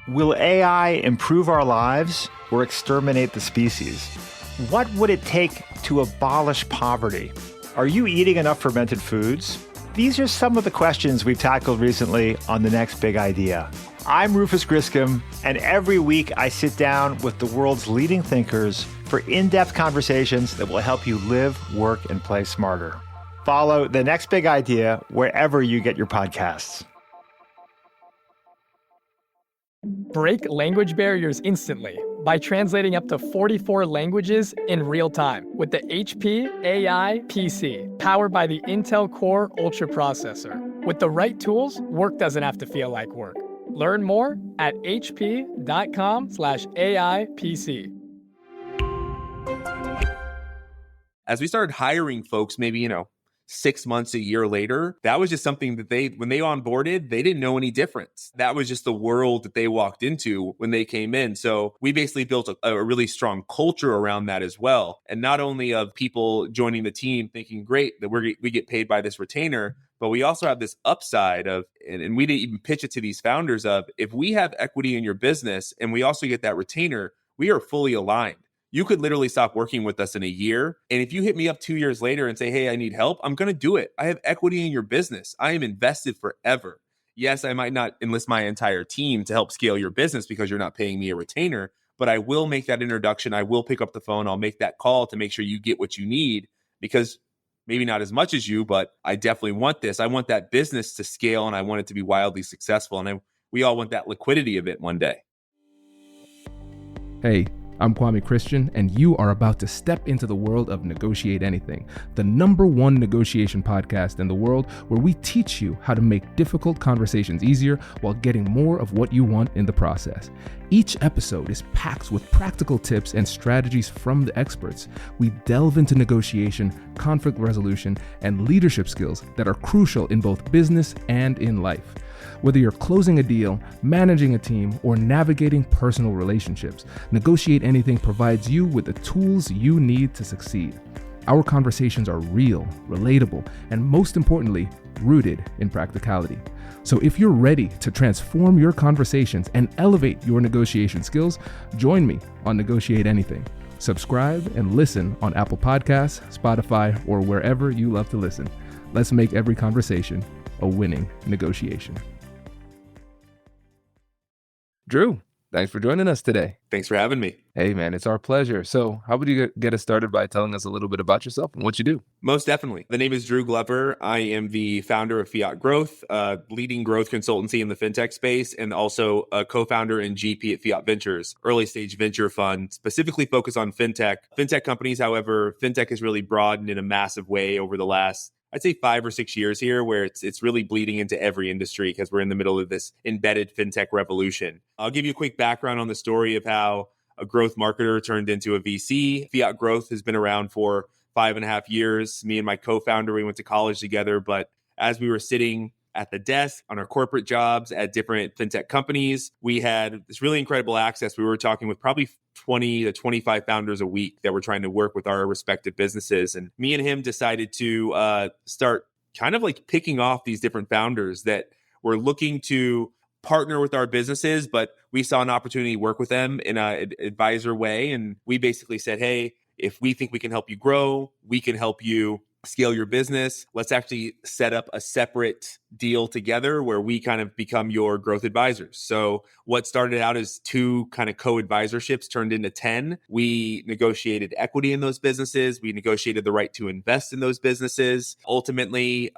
Will AI improve our lives or exterminate the species? What would it take to abolish poverty? Are you eating enough fermented foods? These are some of the questions we've tackled recently on The Next Big Idea. I'm Rufus Griscom, and every week I sit down with the world's leading thinkers for in-depth conversations that will help you live, work, and play smarter. Follow The Next Big Idea wherever you get your podcasts. Break language barriers instantly by translating up to 44 languages in real time with the HP AI PC, powered by the Intel Core Ultra processor. With the right tools, work doesn't have to feel like work. Learn more at hp.com/AI PC. As we started hiring folks, maybe, 6 months, a year later, that was just something that when they onboarded, they didn't know any difference. That was just the world that they walked into when they came in. So we basically built a really strong culture around that as well. And not only of people joining the team thinking, great, that we get paid by this retainer, but we also have this upside of, and we didn't even pitch it to these founders of, if we have equity in your business and we also get that retainer, we are fully aligned. You could literally stop working with us in a year. And if you hit me up 2 years later and say, hey, I need help, I'm going to do it. I have equity in your business. I am invested forever. Yes, I might not enlist my entire team to help scale your business because you're not paying me a retainer, but I will make that introduction. I will pick up the phone. I'll make that call to make sure you get what you need, because maybe not as much as you, but I definitely want this. I want that business to scale, and I want it to be wildly successful. And we all want that liquidity of it one day. Hey, I'm Kwame Christian, and you are about to step into the world of Negotiate Anything, the #1 negotiation podcast in the world, where we teach you how to make difficult conversations easier while getting more of what you want in the process. Each episode is packed with practical tips and strategies from the experts. We delve into negotiation, conflict resolution, and leadership skills that are crucial in both business and in life. Whether you're closing a deal, managing a team, or navigating personal relationships, Negotiate Anything provides you with the tools you need to succeed. Our conversations are real, relatable, and most importantly, rooted in practicality. So if you're ready to transform your conversations and elevate your negotiation skills, join me on Negotiate Anything. Subscribe and listen on Apple Podcasts, Spotify, or wherever you love to listen. Let's make every conversation a winning negotiation. Drew, thanks for joining us today. Thanks for having me. Hey, man, it's our pleasure. So how would you get us started by telling us a little bit about yourself and what you do? Most definitely. The name is Drew Glover. I am the founder of Fiat Growth, leading growth consultancy in the fintech space, and also a co-founder and GP at Fiat Ventures, early stage venture fund, specifically focused on fintech. Fintech companies, however, fintech has really broadened in a massive way over the last, I'd say 5 or 6 years here, where it's really bleeding into every industry because we're in the middle of this embedded fintech revolution. I'll give you a quick background on the story of how a growth marketer turned into a VC. Fiat Growth has been around for 5.5 years. Me and my co-founder, we went to college together, but as we were sitting at the desk on our corporate jobs at different fintech companies, we had this really incredible access. We were talking with probably 20 to 25 founders a week that were trying to work with our respective businesses. And me and him decided to start kind of like picking off these different founders that were looking to partner with our businesses, but we saw an opportunity to work with them in an advisor way. And we basically said, hey, if we think we can help you grow, we can help you scale your business. Let's actually set up a separate deal together where we kind of become your growth advisors. So what started out as 2 kind of co-advisorships turned into 10. We negotiated equity in those businesses. We negotiated the right to invest in those businesses. Ultimately,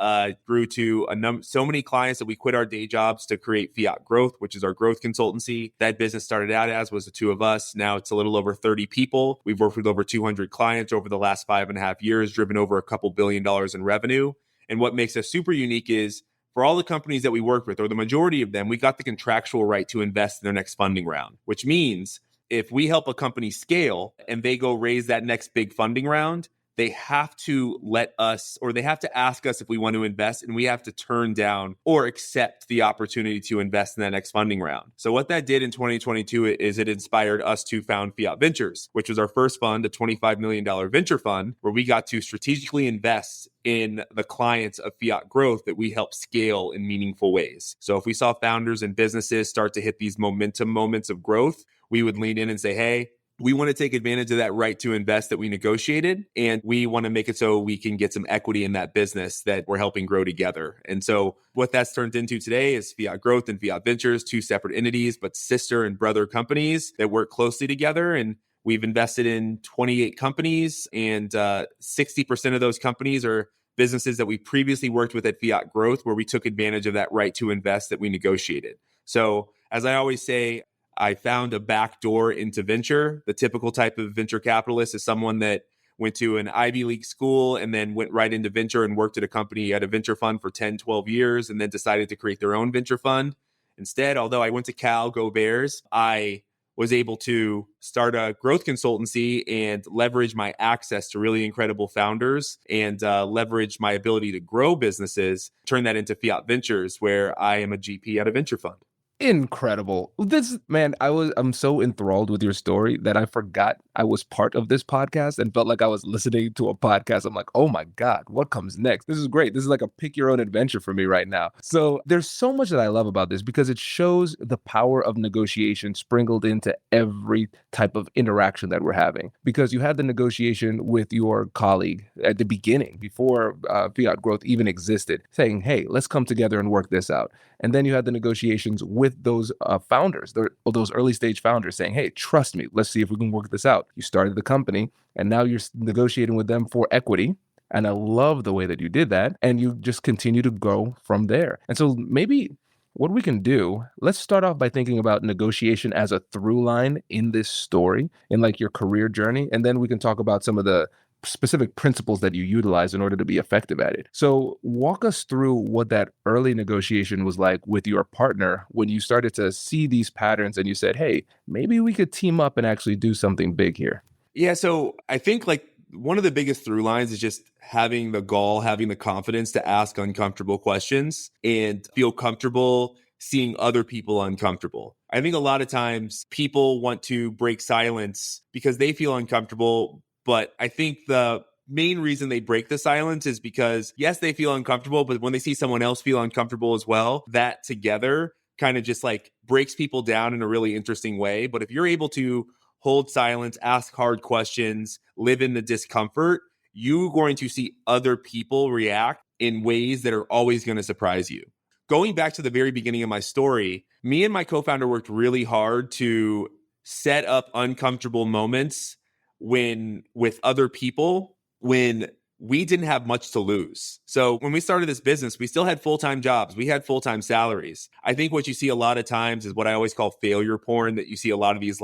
grew to so many clients that we quit our day jobs to create Fiat Growth, which is our growth consultancy. That business started out as was the 2 of us. Now it's a little over 30 people. We've worked with over 200 clients over the last 5.5 years, driven over a couple $2 billion in revenue. And what makes us super unique is, for all the companies that we work with, or the majority of them, we got the contractual right to invest in their next funding round, which means if we help a company scale and they go raise that next big funding round, they have to let us, or they have to ask us if we want to invest, and we have to turn down or accept the opportunity to invest in that next funding round. So what that did in 2022 is it inspired us to found Fiat Ventures, which was our first fund, a $25 million venture fund, where we got to strategically invest in the clients of Fiat Growth that we help scale in meaningful ways. So if we saw founders and businesses start to hit these momentum moments of growth, we would lean in and say, hey, we want to take advantage of that right to invest that we negotiated, and we want to make it so we can get some equity in that business that we're helping grow together. And so what that's turned into today is Fiat Growth and Fiat Ventures, two separate entities, but sister and brother companies that work closely together. And we've invested in 28 companies, and 60% of those companies are businesses that we previously worked with at Fiat Growth, where we took advantage of that right to invest that we negotiated. So as I always say, I found a back door into venture. The typical type of venture capitalist is someone that went to an Ivy League school and then went right into venture and worked at a company at a venture fund for 10, 12 years and then decided to create their own venture fund. Instead, although I went to Cal, go Bears, I was able to start a growth consultancy and leverage my access to really incredible founders and leverage my ability to grow businesses, turn that into Fiat Ventures, where I am a GP at a venture fund. Incredible. This man, I'm so enthralled with your story that I forgot I was part of this podcast and felt like I was listening to a podcast. I'm like, oh my God, what comes next? This is great. This is like a pick your own adventure for me right now. So there's so much that I love about this because it shows the power of negotiation sprinkled into every type of interaction that we're having. Because you had the negotiation with your colleague at the beginning, before Fiat Growth even existed, saying, hey, let's come together and work this out. And then you had the negotiations with those founders, those early stage founders saying, hey, trust me, let's see if we can work this out. You started the company and now you're negotiating with them for equity. And I love the way that you did that. And you just continue to go from there. And so maybe what we can do, let's start off by thinking about negotiation as a through line in this story, in like your career journey. And then we can talk about some of the specific principles that you utilize in order to be effective at it. So walk us through what that early negotiation was like with your partner when you started to see these patterns and you said, hey, maybe we could team up and actually do something big here. Yeah, so I think like one of the biggest through lines is just having the gall, having the confidence to ask uncomfortable questions and feel comfortable seeing other people uncomfortable. I think a lot of times people want to break silence because they feel uncomfortable. But I think the main reason they break the silence is because, yes, they feel uncomfortable, but when they see someone else feel uncomfortable as well, that together kind of just like breaks people down in a really interesting way. But if you're able to hold silence, ask hard questions, live in the discomfort, you're going to see other people react in ways that are always going to surprise you. Going back to the very beginning of my story, me and my co-founder worked really hard to set up uncomfortable moments with other people when we didn't have much to lose. So when we started this business, we still had full-time jobs. We had full-time salaries. I think what you see a lot of times is what I always call failure porn, that you see a lot of these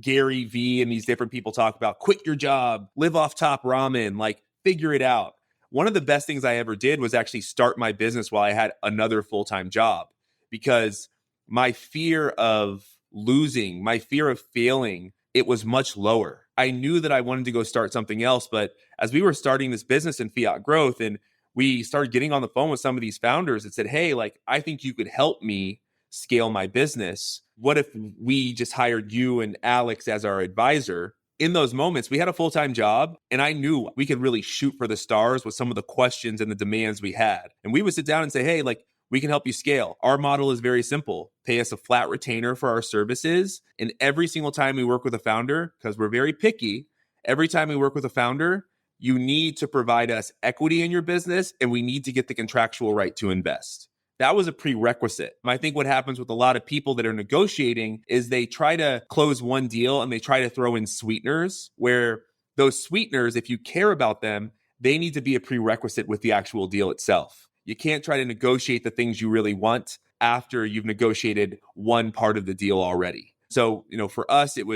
Gary V and these different people talk about, quit your job, live off top ramen, like figure it out. One of the best things I ever did was actually start my business while I had another full-time job, because my fear of losing, my fear of failing, it was much lower. I knew that I wanted to go start something else, but as we were starting this business in Fiat Growth and we started getting on the phone with some of these founders that said, hey, like, I think you could help me scale my business. What if we just hired you and Alex as our advisor? In those moments, we had a full-time job and I knew we could really shoot for the stars with some of the questions and the demands we had. And we would sit down and say, hey, like, we can help you scale. Our model is very simple. Pay us a flat retainer for our services. And every single time we work with a founder, because we're very picky, every time we work with a founder, you need to provide us equity in your business and we need to get the contractual right to invest. That was a prerequisite. I think what happens with a lot of people that are negotiating is they try to close one deal and they try to throw in sweeteners, where those sweeteners, if you care about them, they need to be a prerequisite with the actual deal itself. You can't try to negotiate the things you really want after you've negotiated one part of the deal already. So, for us, that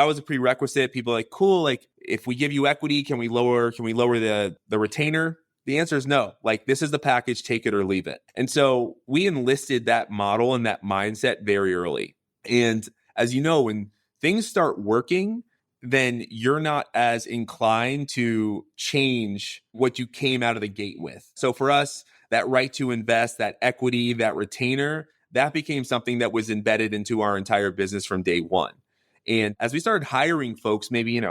was a prerequisite. People are like, cool, like if we give you equity, can we lower the retainer? The answer is no. Like, this is the package, take it or leave it. And so we enlisted that model and that mindset very early. And as you know, when things start working, then you're not as inclined to change what you came out of the gate with. So for us, that right to invest, that equity, that retainer, that became something that was embedded into our entire business from day one. And as we started hiring folks, maybe,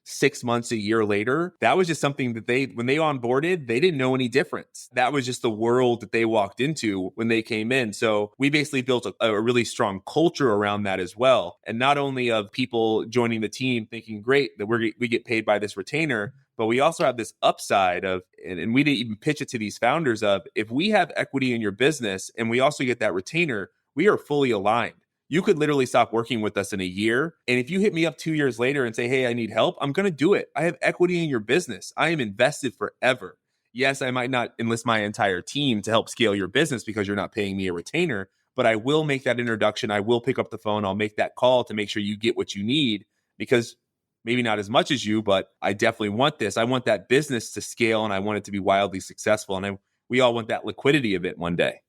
6 months, a year later, that was just something that when they onboarded, they didn't know any difference. That was just the world that they walked into when they came in. So we basically built a really strong culture around that as well. And not only of people joining the team thinking, great, that we get paid by this retainer, but we also have this upside of, and we didn't even pitch it to these founders of, if we have equity in your business and we also get that retainer, we are fully aligned. You could literally stop working with us in a year. And if you hit me up 2 years later and say, hey, I need help, I'm going to do it. I have equity in your business. I am invested forever. Yes, I might not enlist my entire team to help scale your business because you're not paying me a retainer, but I will make that introduction. I will pick up the phone. I'll make that call to make sure you get what you need, because maybe not as much as you, but I definitely want this. I want that business to scale and I want it to be wildly successful. And we all want that liquidity of it one day.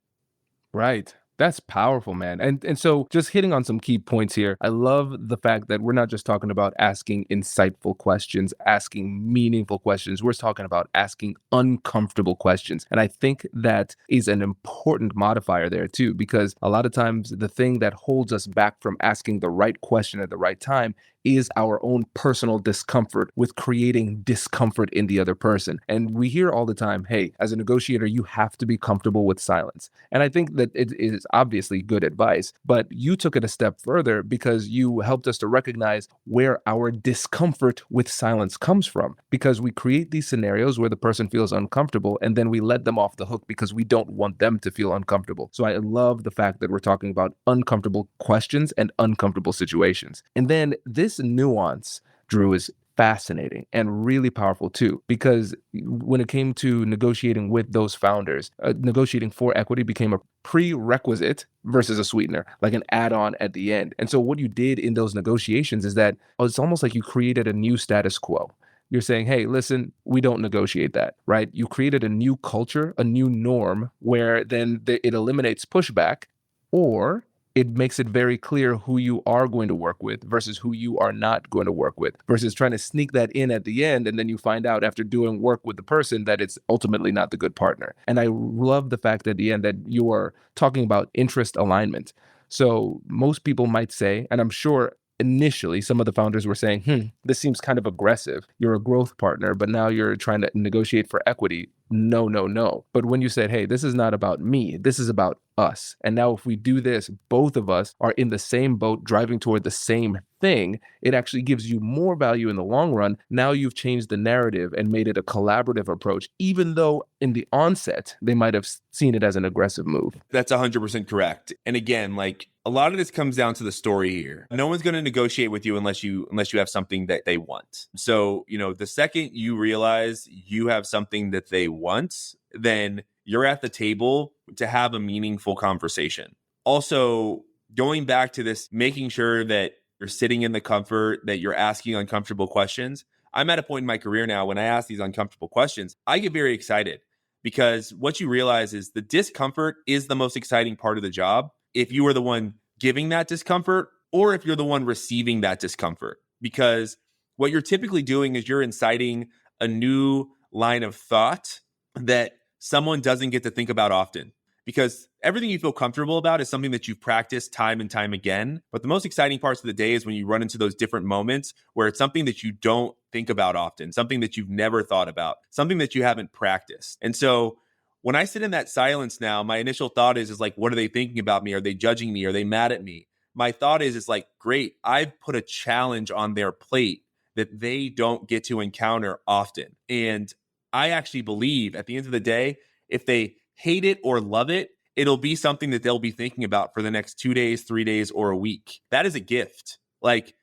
Right. That's powerful, man. And so just hitting on some key points here. I love the fact that we're not just talking about asking insightful questions, asking meaningful questions. We're talking about asking uncomfortable questions. And I think that is an important modifier there too, because a lot of times the thing that holds us back from asking the right question at the right time is our own personal discomfort with creating discomfort in the other person. And we hear all the time, hey, as a negotiator, you have to be comfortable with silence. And I think that it is obviously good advice, but you took it a step further because you helped us to recognize where our discomfort with silence comes from. Because we create these scenarios where the person feels uncomfortable and then we let them off the hook because we don't want them to feel uncomfortable. So I love the fact that we're talking about uncomfortable questions and uncomfortable situations. And then this nuance, Drew, is fascinating and really powerful too, because when it came to negotiating with those founders, negotiating for equity became a prerequisite versus a sweetener, like an add-on at the end. And so what you did in those negotiations is that it's almost like you created a new status quo. You're saying, hey, listen, we don't negotiate that, right? You created a new culture, a new norm where then it eliminates pushback, or it makes it very clear who you are going to work with versus who you are not going to work with, versus trying to sneak that in at the end. And then you find out after doing work with the person that it's ultimately not the good partner. And I love the fact at the end that you are talking about interest alignment. So most people might say, and I'm sure initially some of the founders were saying, this seems kind of aggressive. You're a growth partner, but now you're trying to negotiate for equity. No, no, no. But when you said, hey, this is not about me, this is about us. And now if we do this, both of us are in the same boat driving toward the same thing, it actually gives you more value in the long run. Now you've changed the narrative and made it a collaborative approach, even though in the onset, they might have seen it as an aggressive move. That's 100% correct. And again, like a lot of this comes down to the story here. No one's going to negotiate with you unless you have something that they want. So, the second you realize you have something that they want, then you're at the table to have a meaningful conversation. Also, going back to this, making sure that you're sitting in the comfort, that you're asking uncomfortable questions. I'm at a point in my career now when I ask these uncomfortable questions, I get very excited, because what you realize is the discomfort is the most exciting part of the job. If you are the one giving that discomfort, or if you're the one receiving that discomfort, because what you're typically doing is you're inciting a new line of thought that someone doesn't get to think about often, because everything you feel comfortable about is something that you've practiced time and time again. But the most exciting parts of the day is when you run into those different moments where it's something that you don't think about often, something that you've never thought about, something that you haven't practiced. And so when I sit in that silence now, my initial thought is like, what are they thinking about me? Are they judging me? Are they mad at me? My thought is like, great, I've put a challenge on their plate that they don't get to encounter often. And I actually believe at the end of the day, if they hate it or love it, it'll be something that they'll be thinking about for the next 2 days, 3 days, or a week. That is a gift.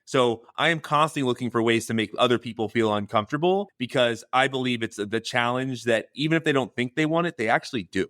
So I am constantly looking for ways to make other people feel uncomfortable, because I believe it's the challenge that even if they don't think they want it, they actually do.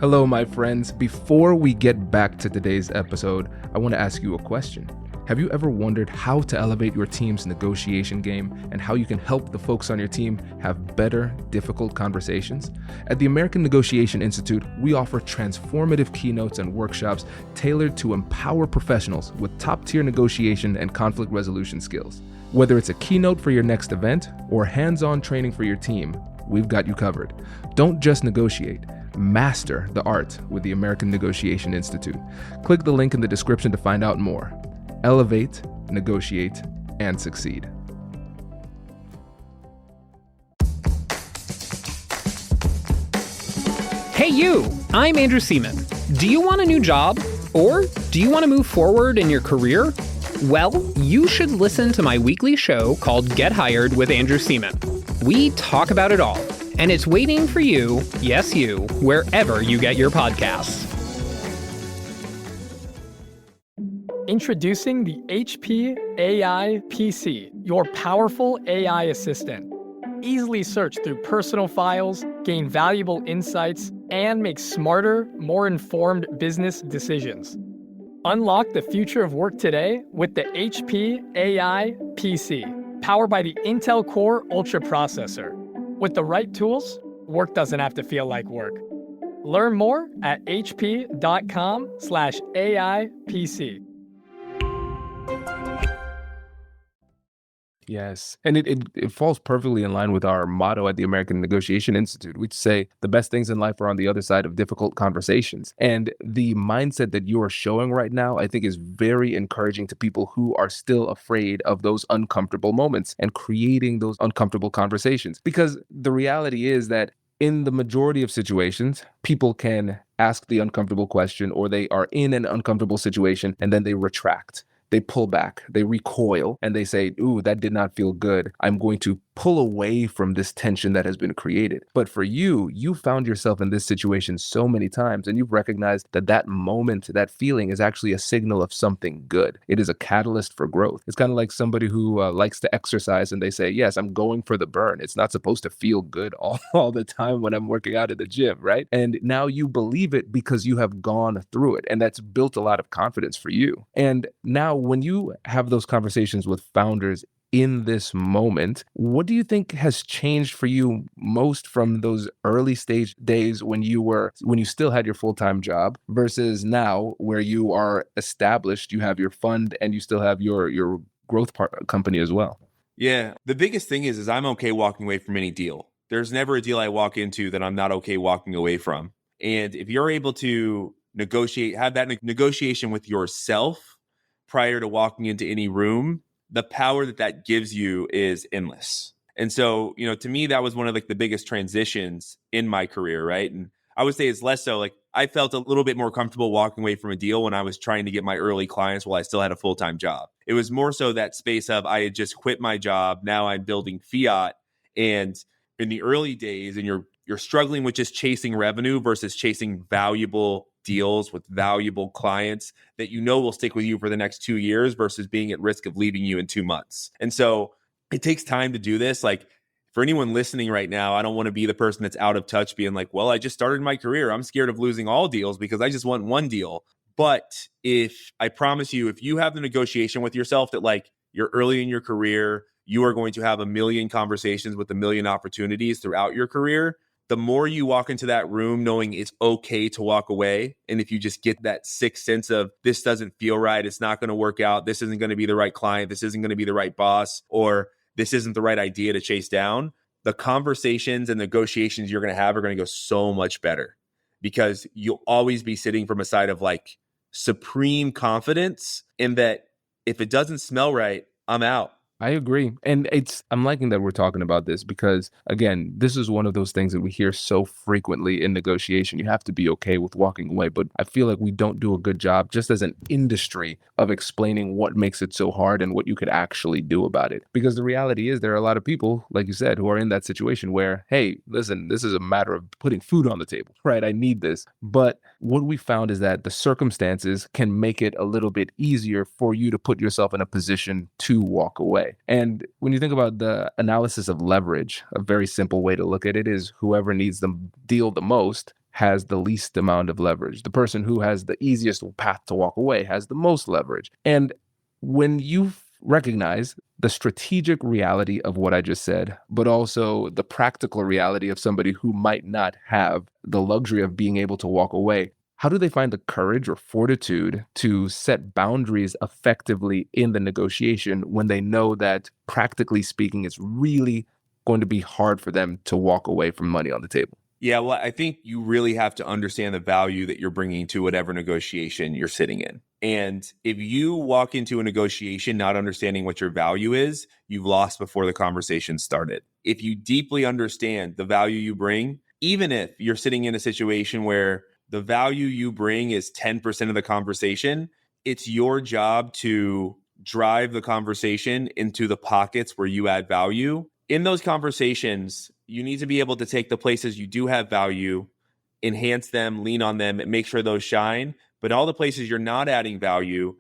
Hello, my friends. Before we get back to today's episode, I want to ask you a question. Have you ever wondered how to elevate your team's negotiation game and how you can help the folks on your team have better, difficult conversations? At the American Negotiation Institute, we offer transformative keynotes and workshops tailored to empower professionals with top-tier negotiation and conflict resolution skills. Whether it's a keynote for your next event or hands-on training for your team, we've got you covered. Don't just negotiate. Master the art with the American Negotiation Institute. Click the link in the description to find out more. Elevate, negotiate, and succeed. Hey you, I'm Andrew Seaman. Do you want a new job? Or do you want to move forward in your career? Well, you should listen to my weekly show called Get Hired with Andrew Seaman. We talk about it all, and it's waiting for you, yes you, wherever you get your podcasts. Introducing the HP AI PC, your powerful AI assistant. Easily search through personal files, gain valuable insights, and make smarter, more informed business decisions. Unlock the future of work today with the HP AI PC, powered by the Intel Core Ultra processor. With the right tools, work doesn't have to feel like work. Learn more at hp.com/AIPC. Yes. And it falls perfectly in line with our motto at the American Negotiation Institute. We say the best things in life are on the other side of difficult conversations. And the mindset that you are showing right now, I think, is very encouraging to people who are still afraid of those uncomfortable moments and creating those uncomfortable conversations. Because the reality is that in the majority of situations, people can ask the uncomfortable question, or they are in an uncomfortable situation and then they retract. They pull back, they recoil, and they say, ooh, that did not feel good. I'm going to pull away from this tension that has been created. But for you, you found yourself in this situation so many times, and you've recognized that that moment, that feeling is actually a signal of something good. It is a catalyst for growth. It's kind of like somebody who likes to exercise and they say, yes, I'm going for the burn. It's not supposed to feel good all the time when I'm working out at the gym, right? And now you believe it because you have gone through it, and that's built a lot of confidence for you. And now when you have those conversations with founders in this moment, what do you think has changed for you most from those early stage days when you still had your full-time job versus now where you are established, you have your fund, and you still have your growth company as well? Yeah, the biggest thing is I'm okay walking away from any deal. There's never a deal I walk into that I'm not okay walking away from. And if you're able to negotiate, have that negotiation with yourself prior to walking into any room, the power that gives you is endless. And so, to me, that was one of the biggest transitions in my career, right? And I would say it's less so I felt a little bit more comfortable walking away from a deal when I was trying to get my early clients while I still had a full-time job. It was more so that space of I had just quit my job. Now I'm building Fiat. And in the early days, and you're struggling with just chasing revenue versus chasing valuable deals with valuable clients that will stick with you for the next 2 years versus being at risk of leaving you in 2 months. And so it takes time to do this. For anyone listening right now, I don't want to be the person that's out of touch being like, well, I just started my career. I'm scared of losing all deals because I just want one deal. But I promise you, if you have the negotiation with yourself that you're early in your career, you are going to have a million conversations with a million opportunities throughout your career. The more you walk into that room knowing it's okay to walk away, and if you just get that sixth sense of this doesn't feel right, it's not going to work out, this isn't going to be the right client, this isn't going to be the right boss, or this isn't the right idea to chase down, the conversations and negotiations you're going to have are going to go so much better because you'll always be sitting from a side of supreme confidence in that if it doesn't smell right, I'm out. I agree. And I'm liking that we're talking about this because, again, this is one of those things that we hear so frequently in negotiation. You have to be okay with walking away. But I feel like we don't do a good job just as an industry of explaining what makes it so hard and what you could actually do about it. Because the reality is there are a lot of people, like you said, who are in that situation where, hey, listen, this is a matter of putting food on the table, right? I need this. But what we found is that the circumstances can make it a little bit easier for you to put yourself in a position to walk away. And when you think about the analysis of leverage, a very simple way to look at it is whoever needs the deal the most has the least amount of leverage. The person who has the easiest path to walk away has the most leverage. And when you recognize the strategic reality of what I just said, but also the practical reality of somebody who might not have the luxury of being able to walk away, how do they find the courage or fortitude to set boundaries effectively in the negotiation when they know that, practically speaking, it's really going to be hard for them to walk away from money on the table? Yeah, well, I think you really have to understand the value that you're bringing to whatever negotiation you're sitting in. And if you walk into a negotiation not understanding what your value is, you've lost before the conversation started. If you deeply understand the value you bring, even if you're sitting in a situation where the value you bring is 10% of the conversation, it's your job to drive the conversation into the pockets where you add value. In those conversations, you need to be able to take the places you do have value, enhance them, lean on them, and make sure those shine. But all the places you're not adding value,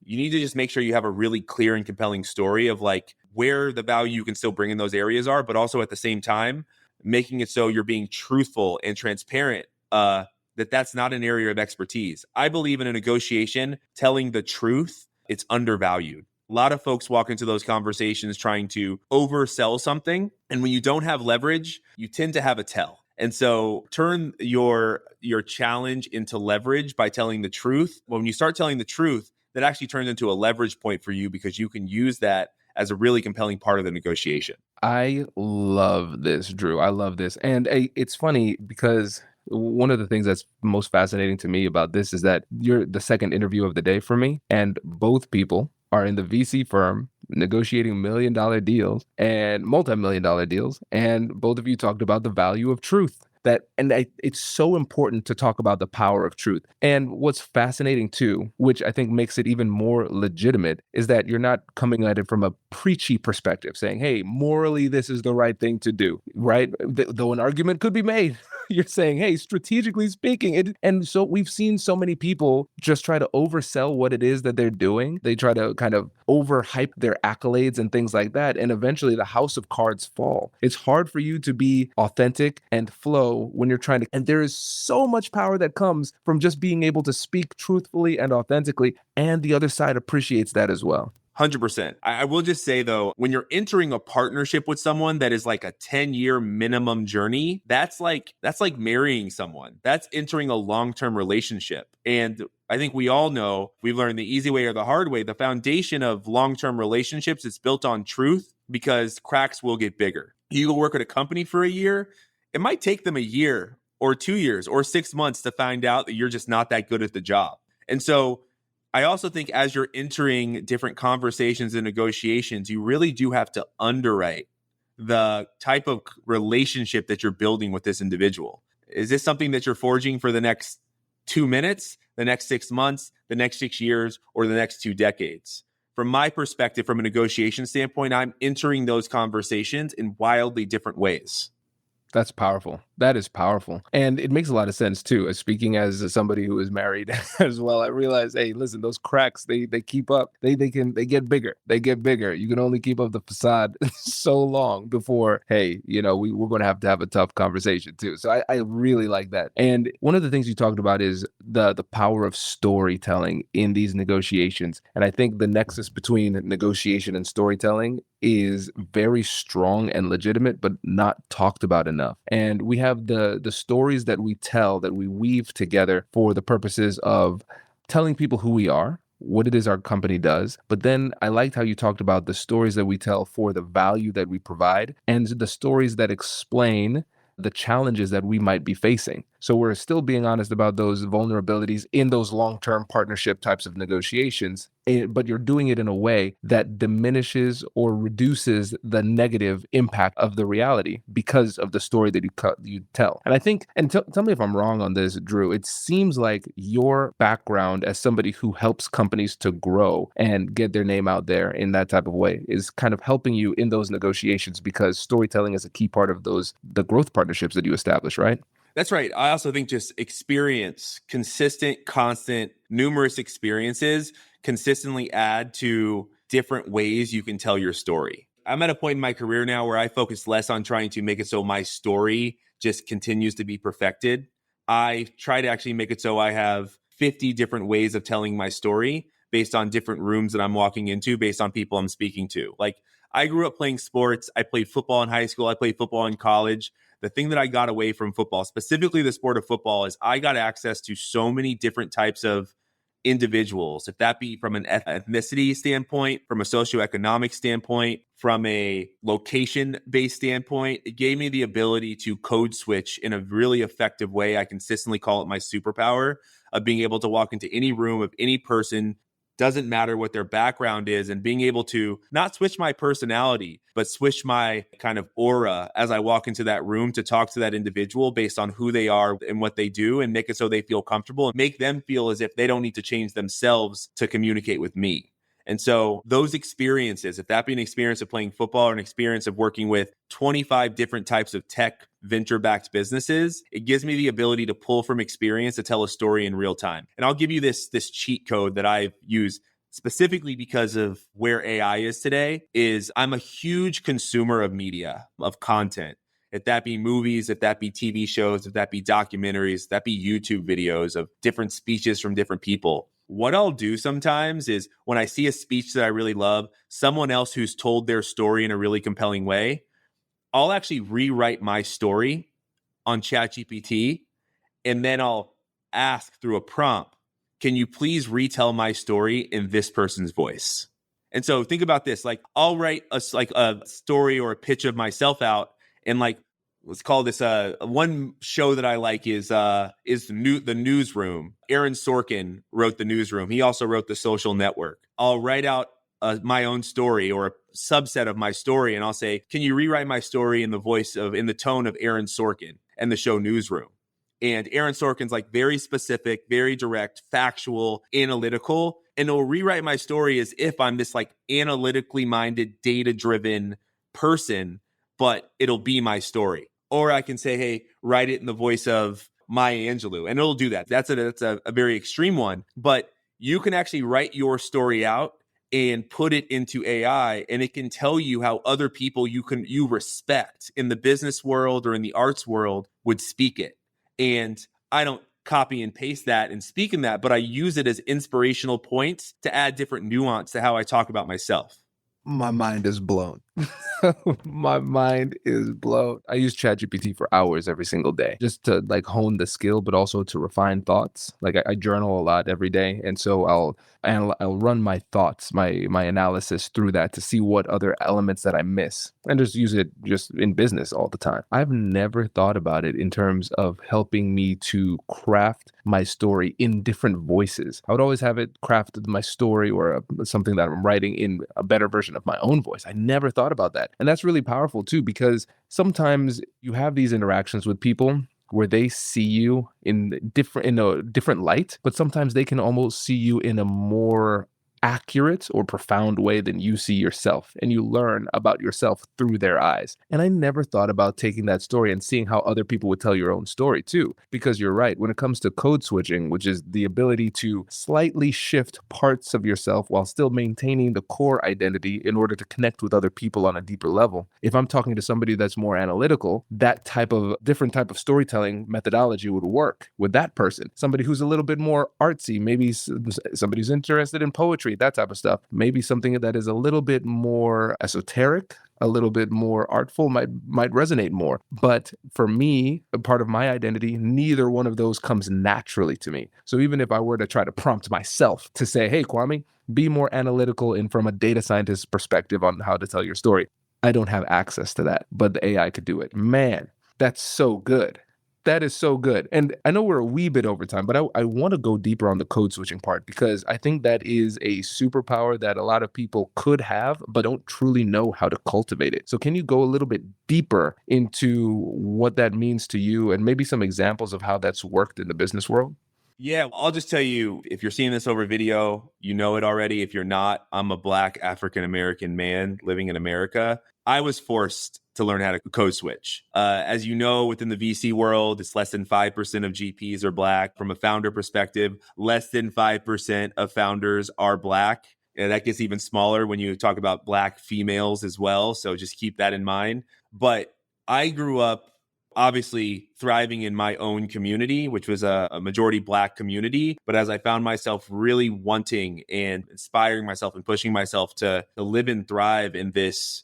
you need to just make sure you have a really clear and compelling story of like where the value you can still bring in those areas are, but also at the same time, making it so you're being truthful and transparent, that that's not an area of expertise. I believe in a negotiation, telling the truth, it's undervalued. A lot of folks walk into those conversations trying to oversell something. And when you don't have leverage, you tend to have a tell. And so turn your challenge into leverage by telling the truth. When you start telling the truth, that actually turns into a leverage point for you because you can use that as a really compelling part of the negotiation. I love this, Drew. I love this. And it's funny because one of the things that's most fascinating to me about this is that you're the second interview of the day for me, and both people are in the VC firm negotiating $1 million deals and multi-million-dollar deals. And both of you talked about the value of truth. It's so important to talk about the power of truth. And what's fascinating too, which I think makes it even more legitimate, is that you're not coming at it from a preachy perspective saying, hey, morally, this is the right thing to do, right? Though an argument could be made. You're saying, hey, strategically speaking, and so we've seen so many people just try to oversell what it is that they're doing. They try to kind of overhype their accolades and things like that. And eventually the house of cards fall. It's hard for you to be authentic and flow when you're trying to, and there is so much power that comes from just being able to speak truthfully and authentically. And the other side appreciates that as well. 100%. I will just say though, when you're entering a partnership with someone that is like a 10-year minimum journey, that's like marrying someone. That's entering a long-term relationship. And I think we all know, we've learned the easy way or the hard way, the foundation of long-term relationships is built on truth because cracks will get bigger. You go work at a company for a year, it might take them a year or 2 years or 6 months to find out that you're just not that good at the job. And so I also think as you're entering different conversations and negotiations, you really do have to underwrite the type of relationship that you're building with this individual. Is this something that you're forging for the next 2 minutes, the next 6 months, the next 6 years, or the next 2 decades? From my perspective, from a negotiation standpoint, I'm entering those conversations in wildly different ways. That's powerful. That is powerful. And it makes a lot of sense too. Speaking as somebody who is married as well, I realize, hey, listen, those cracks, they keep up. They get bigger. They get bigger. You can only keep up the facade so long before, hey, we're going to have a tough conversation too. So I really like that. And one of the things you talked about is the power of storytelling in these negotiations. And I think the nexus between negotiation and storytelling is very strong and legitimate, but not talked about enough. And we have the stories that we tell, that we weave together for the purposes of telling people who we are, what it is our company does. But then I liked how you talked about the stories that we tell for the value that we provide and the stories that explain the challenges that we might be facing. So we're still being honest about those vulnerabilities in those long-term partnership types of negotiations, but you're doing it in a way that diminishes or reduces the negative impact of the reality because of the story that you tell. And I think, and tell me if I'm wrong on this, Drew, it seems like your background as somebody who helps companies to grow and get their name out there in that type of way is kind of helping you in those negotiations because storytelling is a key part of the growth partnerships that you establish, right? That's right. I also think just experience, consistent, constant, numerous experiences consistently add to different ways you can tell your story. I'm at a point in my career now where I focus less on trying to make it so my story just continues to be perfected. I try to actually make it so I have 50 different ways of telling my story based on different rooms that I'm walking into, based on people I'm speaking to. Like, I grew up playing sports. I played football in high school. I played football in college. The thing that I got away from football, specifically the sport of football, is I got access to so many different types of individuals, if that be from an ethnicity standpoint, from a socioeconomic standpoint, from a location-based standpoint. It gave me the ability to code switch in a really effective way. I consistently call it my superpower of being able to walk into any room of any person, doesn't matter what their background is, and being able to not switch my personality, but switch my kind of aura as I walk into that room to talk to that individual based on who they are and what they do, and make it so they feel comfortable and make them feel as if they don't need to change themselves to communicate with me. And so those experiences, if that be an experience of playing football or an experience of working with 25 different types of tech venture-backed businesses, it gives me the ability to pull from experience to tell a story in real time. And I'll give you this cheat code that I've used specifically because of where AI is today. Is I'm a huge consumer of media, of content. If that be movies, if that be TV shows, if that be documentaries, if that be YouTube videos of different speeches from different people. What I'll do sometimes is when I see a speech that I really love, someone else who's told their story in a really compelling way, I'll actually rewrite my story on ChatGPT, and then I'll ask through a prompt, can you please retell my story in this person's voice? And so think about this, like I'll write a story or a pitch of myself out, and like, let's call this one show that I like is the Newsroom. Aaron Sorkin wrote The Newsroom. He also wrote The Social Network. I'll write out my own story or a subset of my story, and I'll say, can you rewrite my story in the tone of Aaron Sorkin and the show Newsroom? And Aaron Sorkin's like very specific, very direct, factual, analytical, and it'll rewrite my story as if I'm this like analytically minded, data-driven person, but it'll be my story. Or I can say, hey, write it in the voice of Maya Angelou, and it'll do that. That's a very extreme one, but you can actually write your story out and put it into AI, and it can tell you how other people you respect in the business world or in the arts world would speak it. And I don't copy and paste that and speak in that, but I use it as inspirational points to add different nuance to how I talk about myself. My mind is blown. My mind is blown. I use ChatGPT for hours every single day just to like hone the skill, but also to refine thoughts. Like I journal a lot every day, and so I'll run my thoughts, my analysis through that to see what other elements that I miss, and just use it just in business all the time. I've never thought about it in terms of helping me to craft my story in different voices. I would always have it crafted my story or something that I'm writing in a better version of my own voice. I never thought about that. And that's really powerful too, because sometimes you have these interactions with people where they see you in a different light, but sometimes they can almost see you in a more accurate or profound way than you see yourself, and you learn about yourself through their eyes. And I never thought about taking that story and seeing how other people would tell your own story too, because you're right, when it comes to code switching, which is the ability to slightly shift parts of yourself while still maintaining the core identity in order to connect with other people on a deeper level. If I'm talking to somebody that's more analytical, that different type of storytelling methodology would work with that person. Somebody who's a little bit more artsy, maybe somebody who's interested in poetry, that type of stuff. Maybe something that is a little bit more esoteric, a little bit more artful might resonate more. But for me, a part of my identity, neither one of those comes naturally to me. So even if I were to try to prompt myself to say, hey, Kwame, be more analytical and from a data scientist's perspective on how to tell your story, I don't have access to that, but the AI could do it. Man, that's so good. That is so good. And I know we're a wee bit over time, but I want to go deeper on the code switching part, because I think that is a superpower that a lot of people could have, but don't truly know how to cultivate it. So can you go a little bit deeper into what that means to you and maybe some examples of how that's worked in the business world? Yeah, I'll just tell you, if you're seeing this over video, you know it already. If you're not, I'm a Black African-American man living in America. I was forced to learn how to code switch. As you know, within the VC world, it's less than 5% of GPs are Black. From a founder perspective, less than 5% of founders are Black. And that gets even smaller when you talk about Black females as well. So just keep that in mind. But I grew up obviously thriving in my own community, which was a majority Black community. But as I found myself really wanting and inspiring myself and pushing myself to live and thrive in this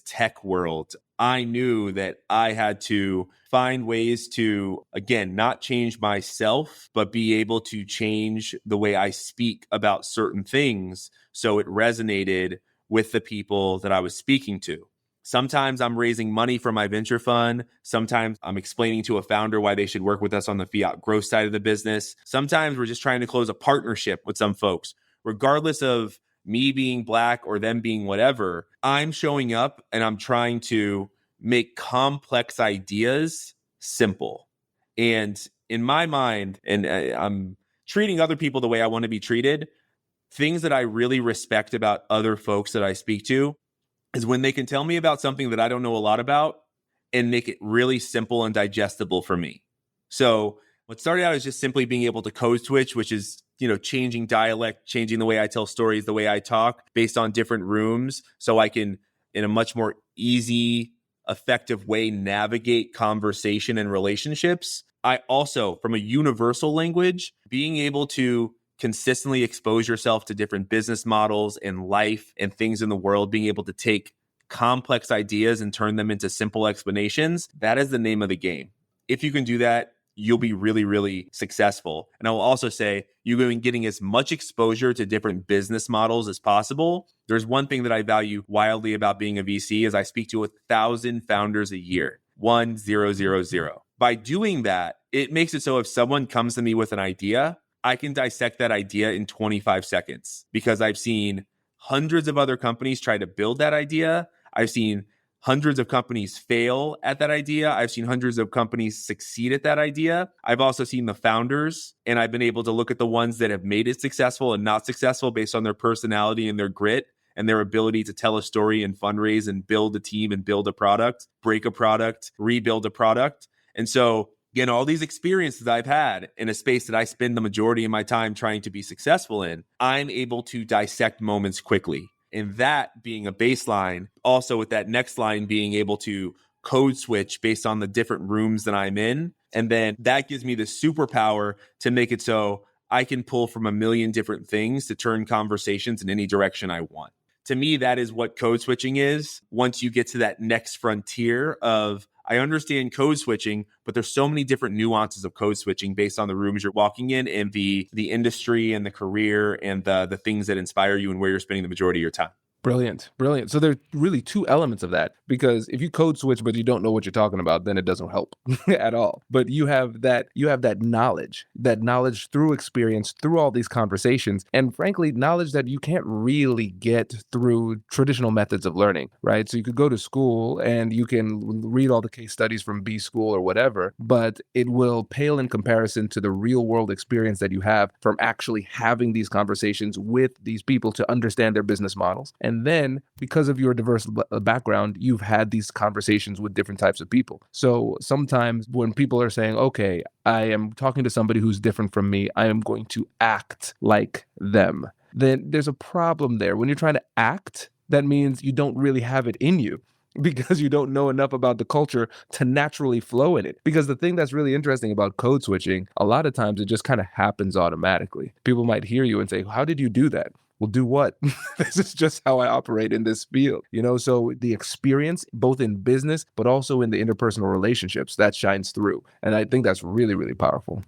tech world, I knew that I had to find ways to, again, not change myself, but be able to change the way I speak about certain things so it resonated with the people that I was speaking to. Sometimes I'm raising money for my venture fund. Sometimes I'm explaining to a founder why they should work with us on the Fiat growth side of the business. Sometimes we're just trying to close a partnership with some folks. Regardless of me being Black or them being whatever, I'm showing up and I'm trying to make complex ideas simple. And in my mind, and I'm treating other people the way I want to be treated, things that I really respect about other folks that I speak to is when they can tell me about something that I don't know a lot about and make it really simple and digestible for me. So what started out as just simply being able to code switch, which is, changing dialect, changing the way I tell stories, the way I talk based on different rooms, so I can, in a much more easy, effective way, navigate conversation and relationships. I also, from a universal language, being able to consistently expose yourself to different business models and life and things in the world, being able to take complex ideas and turn them into simple explanations, that is the name of the game. If you can do that, you'll be really, really successful. And I will also say you're going getting as much exposure to different business models as possible. There's one thing that I value wildly about being a VC is I speak to 1,000 founders a year, 1000. By doing that, it makes it so if someone comes to me with an idea, I can dissect that idea in 25 seconds because I've seen hundreds of other companies try to build that idea. I've seen hundreds of companies fail at that idea. I've seen hundreds of companies succeed at that idea. I've also seen the founders, and I've been able to look at the ones that have made it successful and not successful based on their personality and their grit and their ability to tell a story and fundraise and build a team and build a product, break a product, rebuild a product. And so, again, all these experiences I've had in a space that I spend the majority of my time trying to be successful in, I'm able to dissect moments quickly. And that being a baseline, also with that next line being able to code switch based on the different rooms that I'm in. And then that gives me the superpower to make it so I can pull from a million different things to turn conversations in any direction I want. To me, that is what code switching is. Once you get to that next frontier of, I understand code switching, but there's so many different nuances of code switching based on the rooms you're walking in and the industry and the career and the things that inspire you and where you're spending the majority of your time. Brilliant. Brilliant. So there's really two elements of that, because if you code switch but you don't know what you're talking about, then it doesn't help at all. But you have that knowledge through experience, through all these conversations, and frankly, knowledge that you can't really get through traditional methods of learning, right? So you could go to school and you can read all the case studies from B school or whatever, but it will pale in comparison to the real world experience that you have from actually having these conversations with these people to understand their business models. And then, because of your diverse background, you've had these conversations with different types of people. So sometimes when people are saying, okay, I am talking to somebody who's different from me, I am going to act like them, then there's a problem there. When you're trying to act, that means you don't really have it in you, because you don't know enough about the culture to naturally flow in it. Because the thing that's really interesting about code switching, a lot of times it just kind of happens automatically. People might hear you and say, how did you do that? Well, do what? This is just how I operate in this field, so the experience, both in business, but also in the interpersonal relationships, that shines through. And I think that's really, really powerful.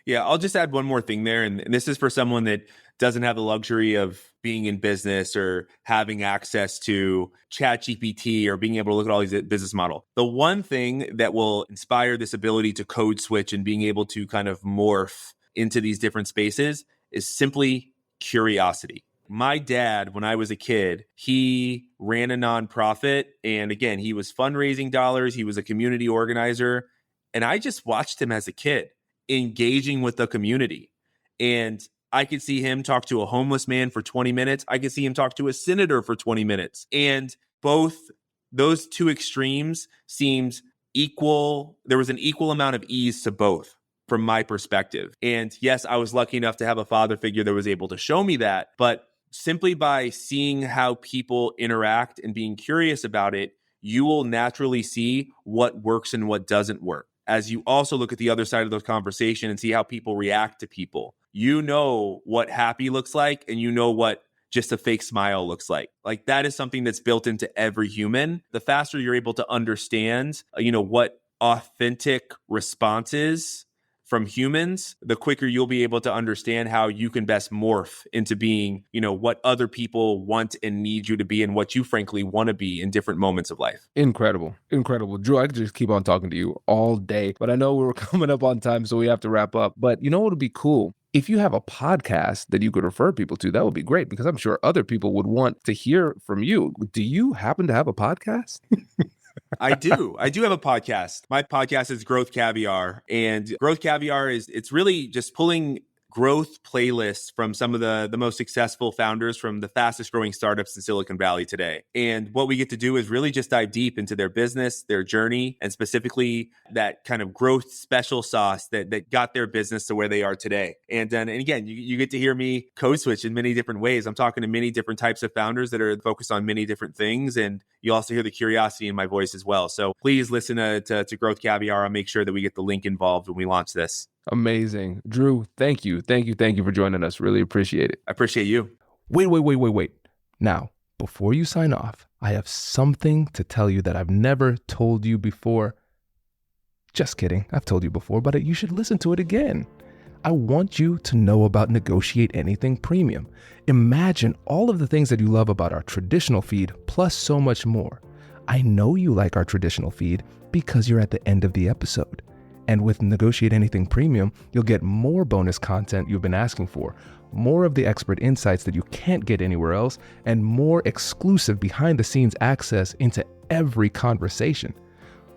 Yeah, I'll just add one more thing there. And this is for someone that doesn't have the luxury of being in business or having access to ChatGPT or being able to look at all these business models. The one thing that will inspire this ability to code switch and being able to kind of morph into these different spaces is simply curiosity. My dad, when I was a kid, he ran a nonprofit. And again, he was fundraising dollars. He was a community organizer. And I just watched him as a kid engaging with the community. And I could see him talk to a homeless man for 20 minutes. I could see him talk to a senator for 20 minutes. And both those two extremes seemed equal. There was an equal amount of ease to both from my perspective. And yes, I was lucky enough to have a father figure that was able to show me that. But simply by seeing how people interact and being curious about it, you will naturally see what works and what doesn't work. As you also look at the other side of the conversation and see how people react to people, you know what happy looks like, and you know what just a fake smile looks like. Like that is something that's built into every human. The faster you're able to understand, what authentic response is from humans, the quicker you'll be able to understand how you can best morph into being, what other people want and need you to be and what you frankly want to be in different moments of life. Incredible. Drew, I could just keep on talking to you all day, but I know we're coming up on time, so we have to wrap up. But you know what would be cool? If you have a podcast that you could refer people to, that would be great, because I'm sure other people would want to hear from you. Do you happen to have a podcast? I do have a podcast. My podcast is Growth Caviar, and Growth Caviar it's really just pulling growth playlists from some of the most successful founders from the fastest growing startups in Silicon Valley today. And what we get to do is really just dive deep into their business, their journey, and specifically that kind of growth special sauce that got their business to where they are today. And again, you get to hear me code switch in many different ways. I'm talking to many different types of founders that are focused on many different things. And you also hear the curiosity in my voice as well. So please listen to Growth Caviar. I'll make sure that we get the link involved when we launch this. Amazing. Drew, thank you for joining us. Really appreciate it. I appreciate you. Wait. Now, before you sign off, I have something to tell you that I've never told you before. Just kidding. I've told you before, but you should listen to it again. I want you to know about Negotiate Anything Premium. Imagine all of the things that you love about our traditional feed, plus so much more. I know you like our traditional feed because you're at the end of the episode. And with Negotiate Anything Premium, you'll get more bonus content you've been asking for, more of the expert insights that you can't get anywhere else, and more exclusive behind-the-scenes access into every conversation.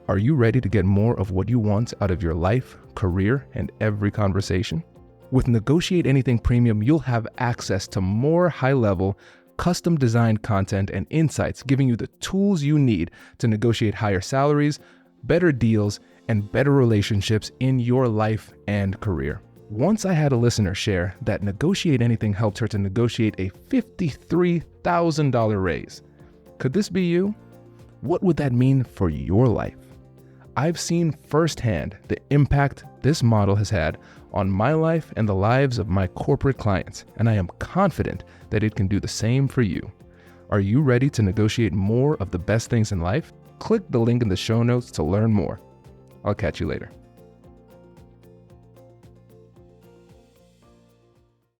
Are you ready to get more of what you want out of your life, career, and every conversation? With Negotiate Anything Premium, you'll have access to more high-level, custom-designed content and insights, giving you the tools you need to negotiate higher salaries, better deals, and better relationships in your life and career. Once I had a listener share that Negotiate Anything helped her to negotiate a $53,000 raise. Could this be you? What would that mean for your life? I've seen firsthand the impact this model has had on my life and the lives of my corporate clients, and I am confident that it can do the same for you. Are you ready to negotiate more of the best things in life? Click the link in the show notes to learn more. I'll catch you later.